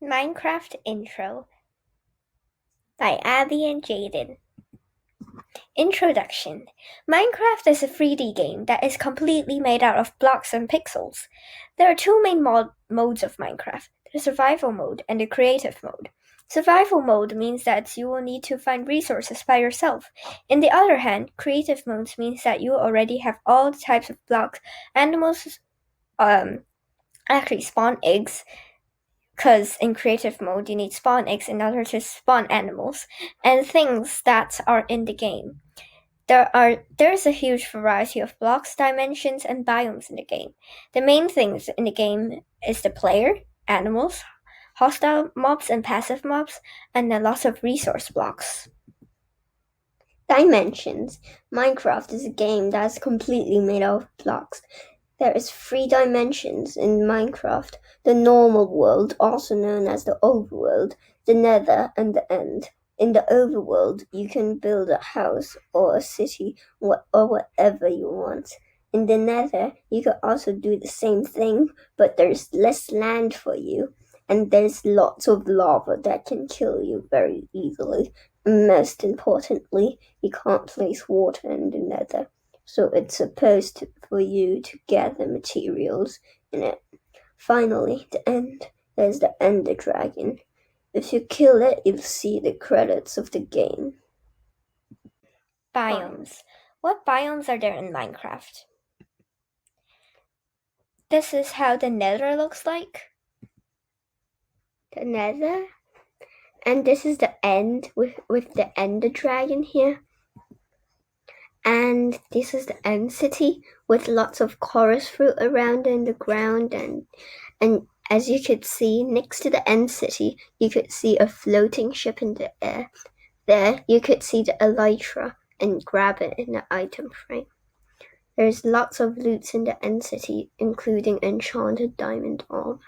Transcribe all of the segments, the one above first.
Minecraft Intro by Abby and Jaden. Introduction. Minecraft is a 3D game that is completely made out of blocks and pixels. There are two main modes of Minecraft, the survival mode and the creative mode. Survival mode means that you will need to find resources by yourself. On the other hand, creative mode means that you already have all the types of blocks. Animals actually spawn eggs, because in creative mode you need spawn eggs in order to spawn animals and things that are in the game. There's a huge variety of blocks, dimensions, and biomes in the game. The main things in the game is the player, animals, hostile mobs and passive mobs, and a lot of resource blocks. Dimensions. Minecraft is a game that's completely made out of blocks. There is 3 dimensions in Minecraft: the normal world, also known as the overworld, the nether, and the end. In the overworld, you can build a house or a city or whatever you want. In the nether, you can also do the same thing, but there's less land for you, and there's lots of lava that can kill you very easily. And most importantly, you can't place water in the nether, so it's supposed for you to gather materials in it. Finally, the end. There's the Ender Dragon. If you kill it, you'll see the credits of the game. Biomes. What biomes are there in Minecraft? This is how the nether looks like. The nether. And this is the end with the Ender Dragon here. And this is the end city with lots of chorus fruit around in the ground, and as you could see, next to the end city, you could see a floating ship in the air. There, you could see the elytra and grab it in the item frame. There's lots of loots in the end city, including enchanted diamond armor.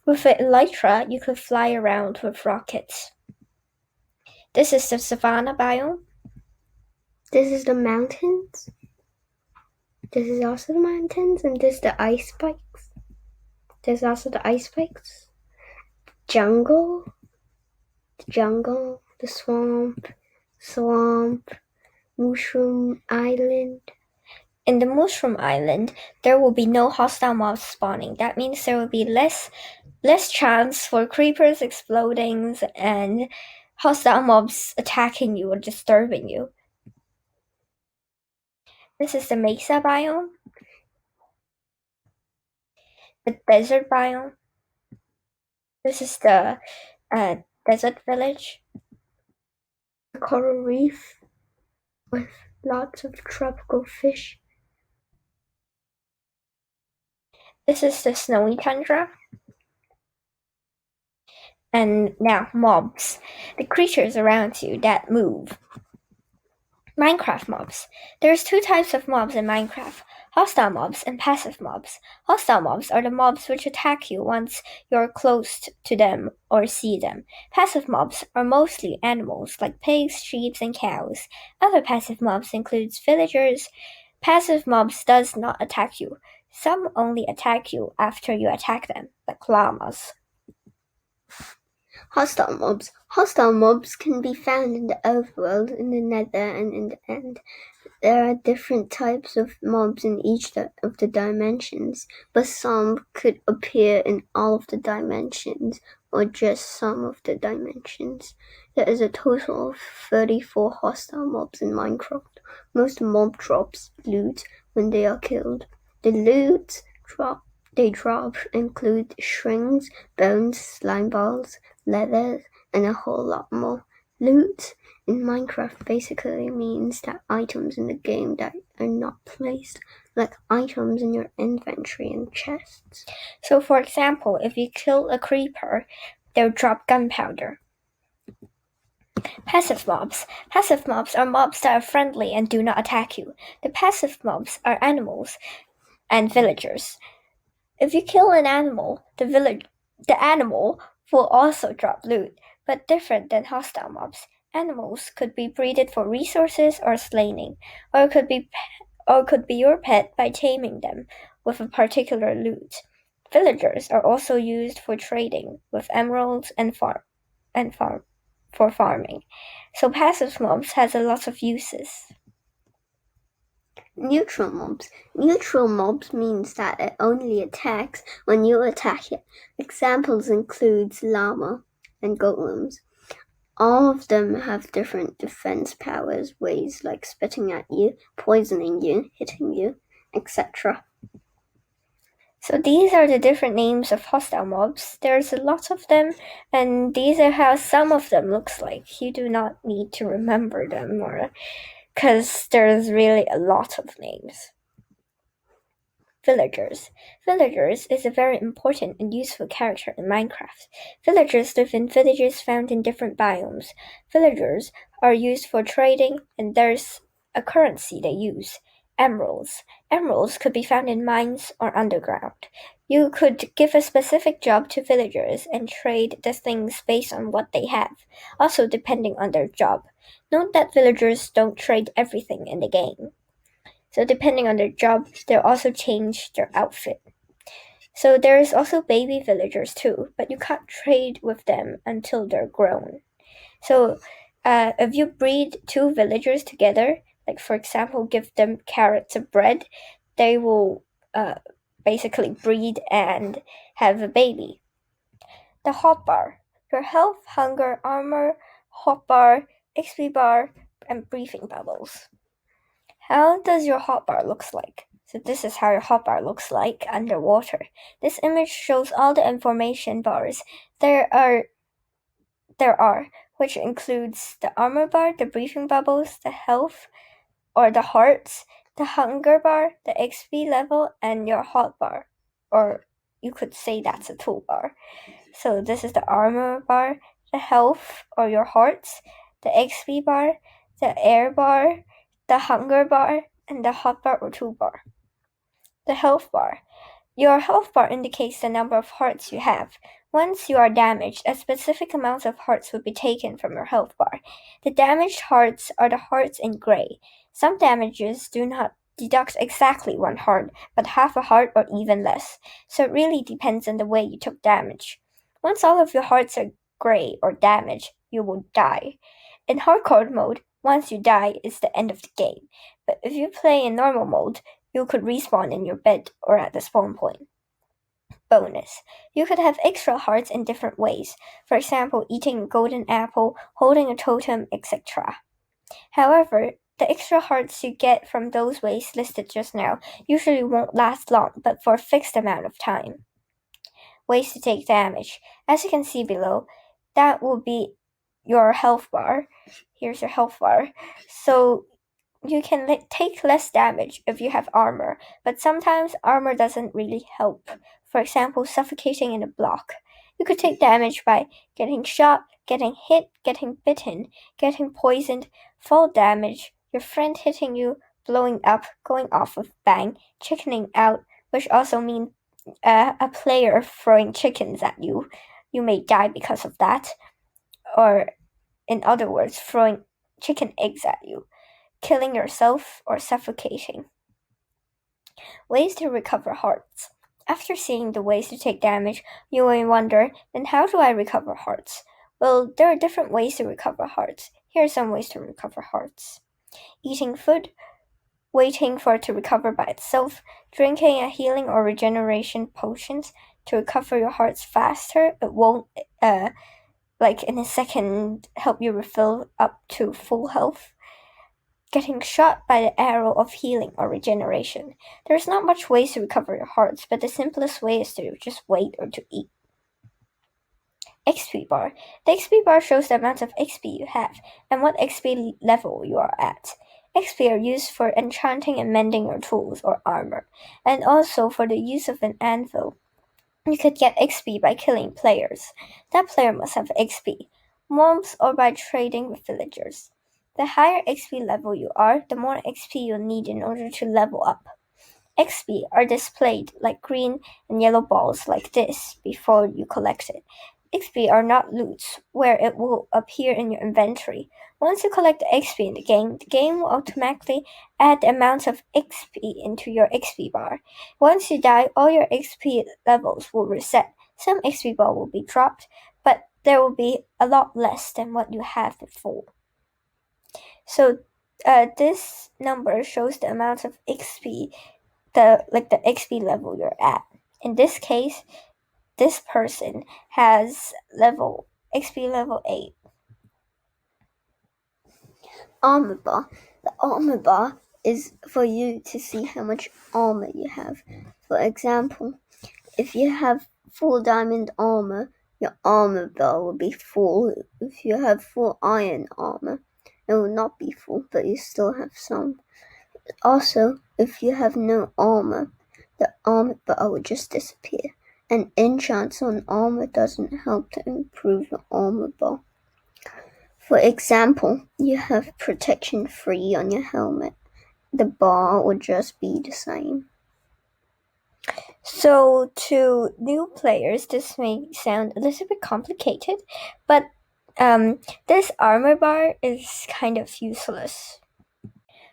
With the elytra, you could fly around with rockets. This is the savanna biome. This is the mountains. This is also the mountains, and this is the ice spikes. There's also the ice spikes. Jungle, the swamp, Mushroom Island. In the Mushroom Island, there will be no hostile mobs spawning. That means there will be less chance for creepers exploding and hostile mobs attacking you or disturbing you. This is the Mesa biome, the desert biome. This is the desert village. The coral reef with lots of tropical fish. This is the snowy tundra. And now mobs, the creatures around you that move. Minecraft mobs. There's two types of mobs in Minecraft: hostile mobs and passive mobs. Hostile mobs are the mobs which attack you once you're close to them or see them. Passive mobs are mostly animals like pigs, sheep, and cows. Other passive mobs include villagers. Passive mobs does not attack you. Some only attack you after you attack them, like llamas. Hostile mobs. Hostile mobs can be found in the overworld, in the nether, and in the end. There are different types of mobs in each of the dimensions, but some could appear in all of the dimensions, or just some of the dimensions. There is a total of 34 hostile mobs in Minecraft. Most mob drops loot when they are killed. The loot they drop include shrines, bones, slime balls, leather, and a whole lot more. Loot in Minecraft basically means that items in the game that are not placed, like items in your inventory and chests. So for example, if you kill a creeper, they'll drop gunpowder. Passive mobs. Passive mobs are mobs that are friendly and do not attack you. The passive mobs are animals and villagers. If you kill an animal, the animal will also drop loot, but different than hostile mobs. Animals could be breeded for resources or slaying, or could be your pet by taming them with a particular loot. Villagers are also used for trading with emeralds and for farming. So passive mobs has a lot of uses. Neutral mobs. Neutral mobs means that it only attacks when you attack it. Examples include llama and golems. All of them have different defense powers, ways like spitting at you, poisoning you, hitting you, etc. So these are the different names of hostile mobs. There's a lot of them, and these are how some of them looks like. You do not need to remember them, or because there's really a lot of names. Villagers. Villagers is a very important and useful character in Minecraft. Villagers live in villages found in different biomes. Villagers are used for trading, and there's a currency they use. Emeralds. Emeralds could be found in mines or underground. You could give a specific job to villagers and trade the things based on what they have, also depending on their job. Note that villagers don't trade everything in the game. So depending on their job, they'll also change their outfit. So there's also baby villagers too, but you can't trade with them until they're grown. So if you breed two villagers together, like for example, give them carrots of bread, they will basically breed and have a baby. The hotbar. Your health, hunger, armor, hotbar, XP bar, and briefing bubbles. How does your hotbar looks like? So this is how your hotbar looks like underwater. This image shows all the information bars there are, which includes the armor bar, the briefing bubbles, the health or the hearts, the hunger bar, the XP level, and your hotbar. Or you could say that's a toolbar. So this is the armor bar, the health or your hearts, the XP bar, the air bar, the hunger bar, and the hotbar or toolbar. The health bar. Your health bar indicates the number of hearts you have. Once you are damaged, a specific amount of hearts will be taken from your health bar. The damaged hearts are the hearts in gray. Some damages do not deduct exactly 1 heart, but half a heart or even less. So it really depends on the way you took damage. Once all of your hearts are gray or damaged, you will die. In hardcore mode, once you die, it's the end of the game. But if you play in normal mode, you could respawn in your bed or at the spawn point. Bonus. You could have extra hearts in different ways. For example, eating a golden apple, holding a totem, etc. However, the extra hearts you get from those ways listed just now usually won't last long, but for a fixed amount of time. Ways to take damage. As you can see below, that will be your health bar. Here's your health bar. So you can take less damage if you have armor, but sometimes armor doesn't really help. For example, suffocating in a block. You could take damage by getting shot, getting hit, getting bitten, getting poisoned, fall damage, your friend hitting you, blowing up, going off with bang, chickening out, which also means a player throwing chickens at you. You may die because of that. Or, in other words, throwing chicken eggs at you, killing yourself, or suffocating. Ways to recover hearts. After seeing the ways to take damage, you may wonder, then how do I recover hearts? Well, there are different ways to recover hearts. Here are some ways to recover hearts. Eating food, waiting for it to recover by itself, drinking a healing or regeneration potions to recover your hearts faster. It won't, like in a second, help you refill up to full health. Getting shot by the arrow of healing or regeneration. There's not much ways to recover your hearts, but the simplest way is to just wait or to eat. XP bar. The XP bar shows the amount of XP you have and what XP level you are at. XP are used for enchanting and mending your tools or armor, and also for the use of an anvil. You could get XP by killing players. That player must have XP. Mobs or by trading with villagers. The higher XP level you are, the more XP you'll need in order to level up. XP are displayed like green and yellow balls like this before you collect it. XP are not loots, where it will appear in your inventory. Once you collect the XP in the game will automatically add the amount of XP into your XP bar. Once you die, all your XP levels will reset. Some XP bar will be dropped, but there will be a lot less than what you had before. So this number shows the amount of XP, the XP level you're at. In this case, this person has XP level 8. Armor bar. The armor bar is for you to see how much armor you have. For example, if you have full diamond armor, your armor bar will be full. If you have full iron armor, it will not be full, but you still have some. Also, if you have no armor, the armor bar will just disappear. And enchants on armor doesn't help to improve your armor bar. For example, you have protection 3 on your helmet. The bar will just be the same. So to new players, this may sound a little bit complicated, but this armor bar is kind of useless.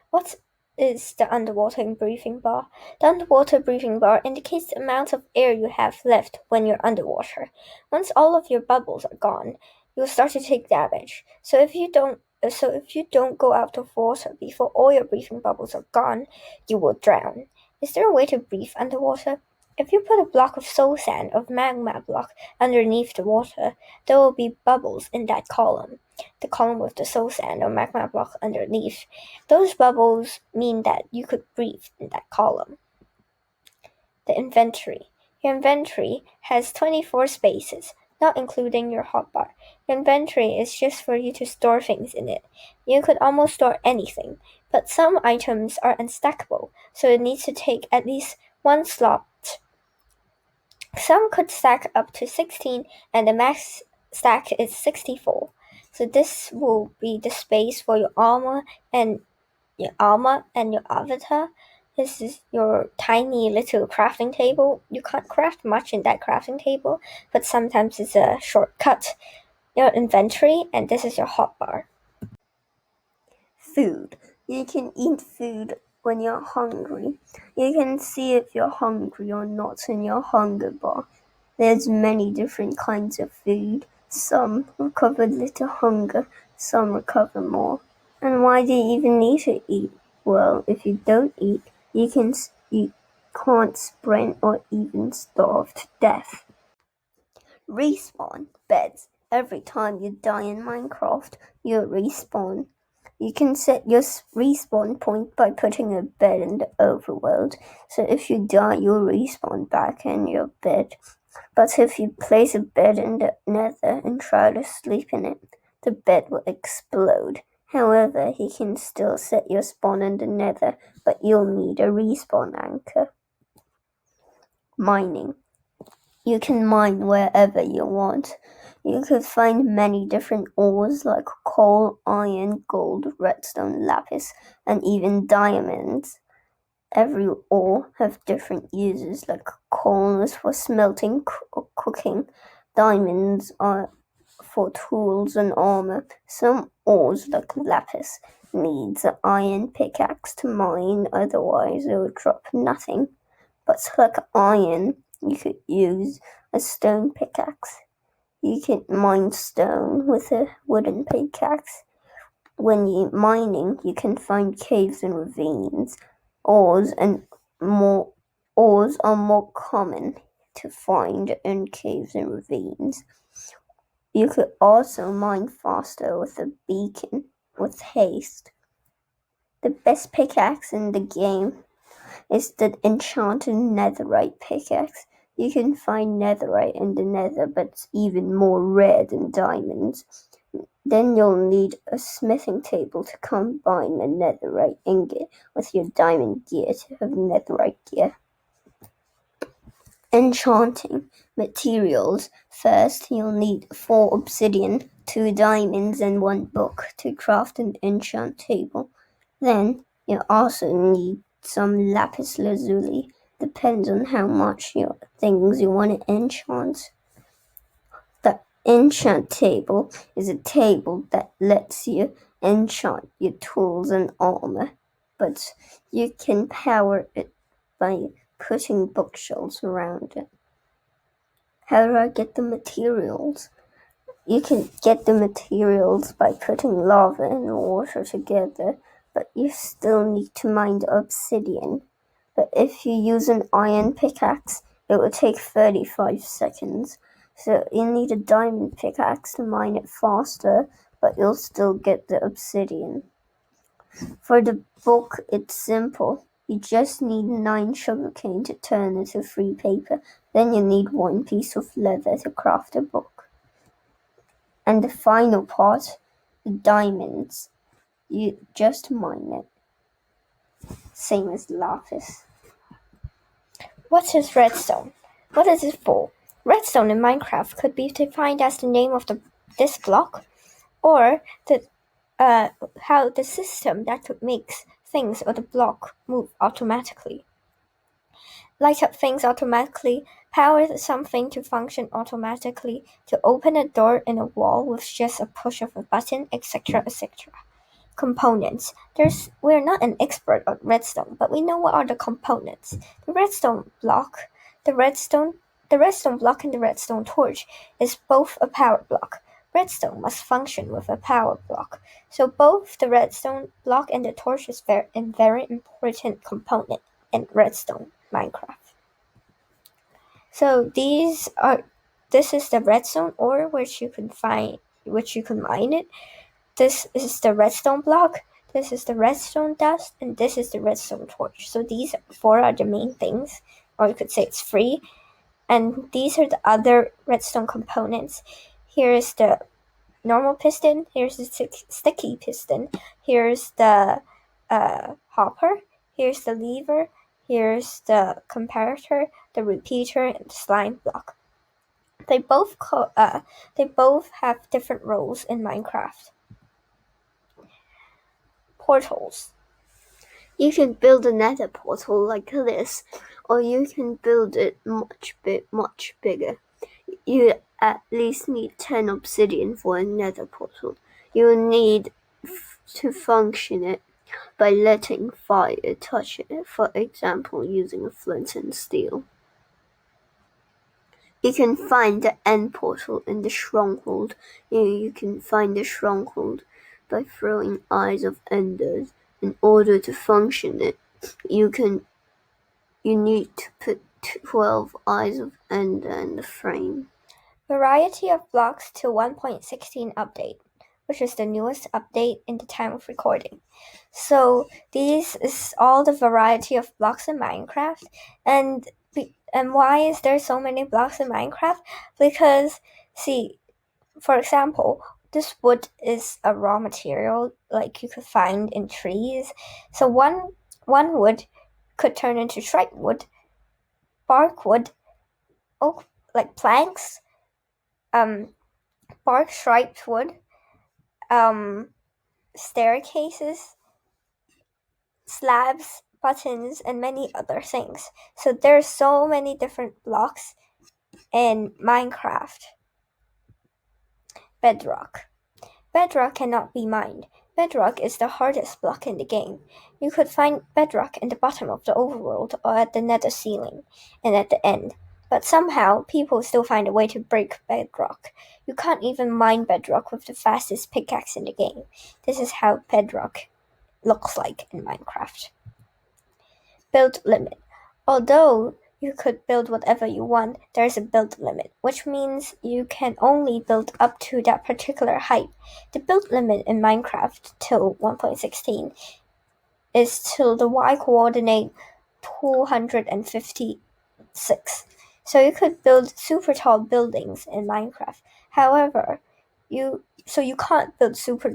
What is the underwater breathing bar? The underwater breathing bar indicates the amount of air you have left when you're underwater. Once all of your bubbles are gone, you'll start to take damage. So if you don't go out of water before all your breathing bubbles are gone, you will drown. Is there a way to breathe underwater? If you put a block of soul sand or magma block underneath the water, there will be bubbles in that column. The column with the soul sand or magma block underneath. Those bubbles mean that you could breathe in that column. The inventory. Your inventory has 24 spaces, not including your hotbar. Your inventory is just for you to store things in it. You could almost store anything, but some items are unstackable, so it needs to take at least one slot. Some could stack up to 16, and the max stack is 64. So this will be the space for your armor and your avatar. This is your tiny little crafting table. You can't craft much in that crafting table, but sometimes it's a shortcut. Your inventory, and this is your hotbar. Food. You can eat food when you're hungry. You can see if you're hungry or not in your hunger bar. There's many different kinds of food. Some recover little hunger, some recover more. And why do you even need to eat? Well, if you don't eat, you can't sprint or even starve to death. Respawn beds. Every time you die in Minecraft, you respawn. You can set your respawn point by putting a bed in the overworld, so if you die, you'll respawn back in your bed. But if you place a bed in the nether and try to sleep in it, the bed will explode. However, you can still set your spawn in the nether, but you'll need a respawn anchor. Mining. You can mine wherever you want. You could find many different ores like coal, iron, gold, redstone, lapis, and even diamonds. Every ore have different uses, like coal is for smelting or cooking. Diamonds are for tools and armor. Some ores, like lapis, needs an iron pickaxe to mine, otherwise it will drop nothing. But like iron, you could use a stone pickaxe. You can mine stone with a wooden pickaxe. When you're mining, you can find caves and ravines. Ores are more common to find in caves and ravines. You could also mine faster with a beacon with haste. The best pickaxe in the game is the enchanted netherite pickaxe. You can find netherite in the nether, but it's even more rare than diamonds. Then you'll need a smithing table to combine the netherite ingot with your diamond gear to have netherite gear. Enchanting materials. First, you'll need 4 obsidian, 2 diamonds, and 1 book to craft an enchant table. Then, you also need some lapis lazuli. Depends on how much things you want to enchant. The Enchant table is a table that lets you enchant your tools and armor, but you can power it by putting bookshelves around it. How do I get the materials? You can get the materials by putting lava and water together, but you still need to mine the obsidian. But if you use an iron pickaxe, it will take 35 seconds. So you need a diamond pickaxe to mine it faster, but you'll still get the obsidian. For the book, it's simple. You just need 9 sugarcane to turn into free paper. Then you need 1 piece of leather to craft a book. And the final part, the diamonds. You just mine it. Same as lapis. What is redstone? What is it for? Redstone in Minecraft could be defined as the name of this block, or how the system that makes things or the block move automatically. Light up things automatically, power something to function automatically, to open a door in a wall with just a push of a button, etc., etc. Components. We're not an expert on redstone, but we know what are the components. The redstone block, the redstone block and the redstone torch is both a power block. Redstone must function with a power block. So both the redstone block and the torch is very important component in redstone Minecraft. So this is the redstone ore which you can mine it. This is the redstone block, this is the redstone dust, and this is the redstone torch. So these 4 are the main things, or you could say it's 3. And these are the other redstone components. Here's the normal piston, here's the sticky piston, here's the hopper, here's the lever, here's the comparator, the repeater, and the slime block. They both have different roles in Minecraft. Portals. You can build a nether portal like this, or you can build it much bigger. You at least need 10 obsidian for a nether portal. You will need to function it by letting fire touch it, for example using a flint and steel. You can find the end portal in the stronghold. You can find the stronghold by throwing eyes of enders. In order to function it, you need to put 12 eyes of ender in the frame. Variety of blocks to 1.16 update, which is the newest update in the time of recording. So this is all the variety of blocks in Minecraft. And why is there so many blocks in Minecraft? Because, see, for example, this wood is a raw material like you could find in trees. So one wood could turn into stripe wood, bark wood, oak, like planks, bark striped wood, staircases, slabs, buttons, and many other things. So there's so many different blocks in Minecraft. Bedrock. Bedrock cannot be mined. Bedrock is the hardest block in the game. You could find bedrock in the bottom of the overworld or at the nether ceiling and at the end. But somehow, people still find a way to break bedrock. You can't even mine bedrock with the fastest pickaxe in the game. This is how bedrock looks like in Minecraft. Build limit. Although you could build whatever you want, there's a build limit, which means you can only build up to that particular height. The build limit in Minecraft till 1.16 is till the Y coordinate 256. So you could build super tall buildings in Minecraft. However, you can't build super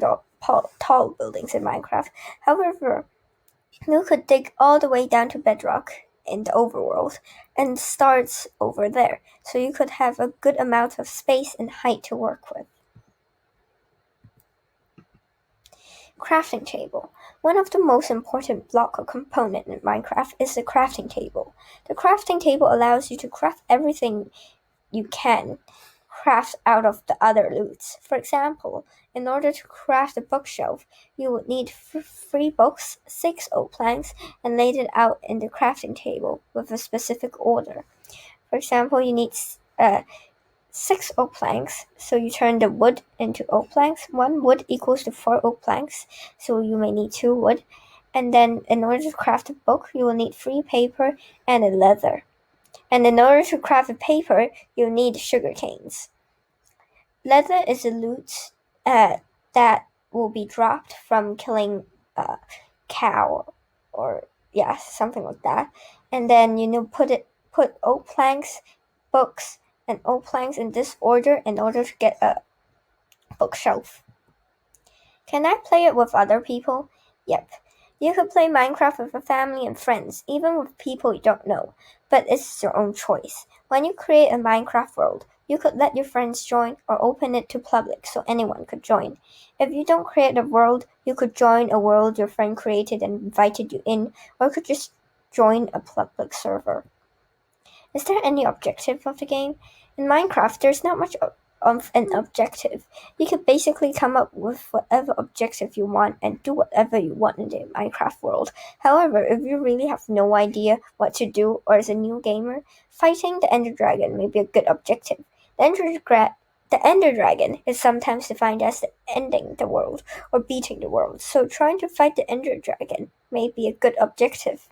tall buildings in Minecraft. However, you could dig all the way down to bedrock in the overworld and starts over there, so you could have a good amount of space and height to work with. Crafting table. One of the most important block or component in Minecraft is the crafting table. The crafting table allows you to craft everything you can craft out of the other loots. For example, in order to craft a bookshelf, you would need 3 books, 6 oak planks, and laid it out in the crafting table with a specific order. For example, you need 6 oak planks, so you turn the wood into oak planks. 1 wood equals to 4 oak planks, so you may need 2 wood. And then in order to craft a book, you will need 3 paper and a leather. And in order to craft a paper, you'll need sugar canes. Leather is a loot that will be dropped from killing a cow, or something like that. And then put oak planks, books, and oak planks in this order in order to get a bookshelf. Can I play it with other people? Yep. You could play Minecraft with a family and friends, even with people you don't know, but it's your own choice. When you create a Minecraft world, you could let your friends join or open it to public so anyone could join. If you don't create a world, you could join a world your friend created and invited you in, or could just join a public server. Is there any objective of the game? In Minecraft, there's not much of an objective. You can basically come up with whatever objective you want and do whatever you want in the Minecraft world. However, if you really have no idea what to do or is a new gamer, fighting the Ender Dragon may be a good objective. The Ender Dragon is sometimes defined as ending the world or beating the world, so trying to fight the Ender Dragon may be a good objective.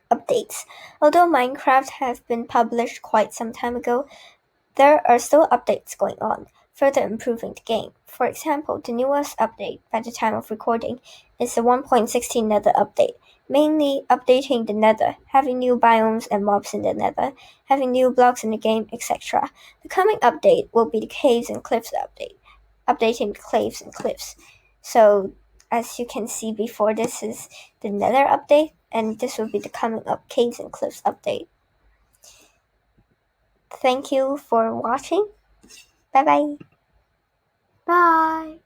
Updates. Although Minecraft has been published quite some time ago, there are still updates going on, further improving the game. For example, the newest update by the time of recording is the 1.16 Nether update, mainly updating the Nether, having new biomes and mobs in the Nether, having new blocks in the game, etc. The coming update will be the Caves and Cliffs update, updating the caves and cliffs. So, as you can see before, this is the Nether update, and this will be the coming up Caves and Cliffs update. Thank you for watching. Bye bye. Bye.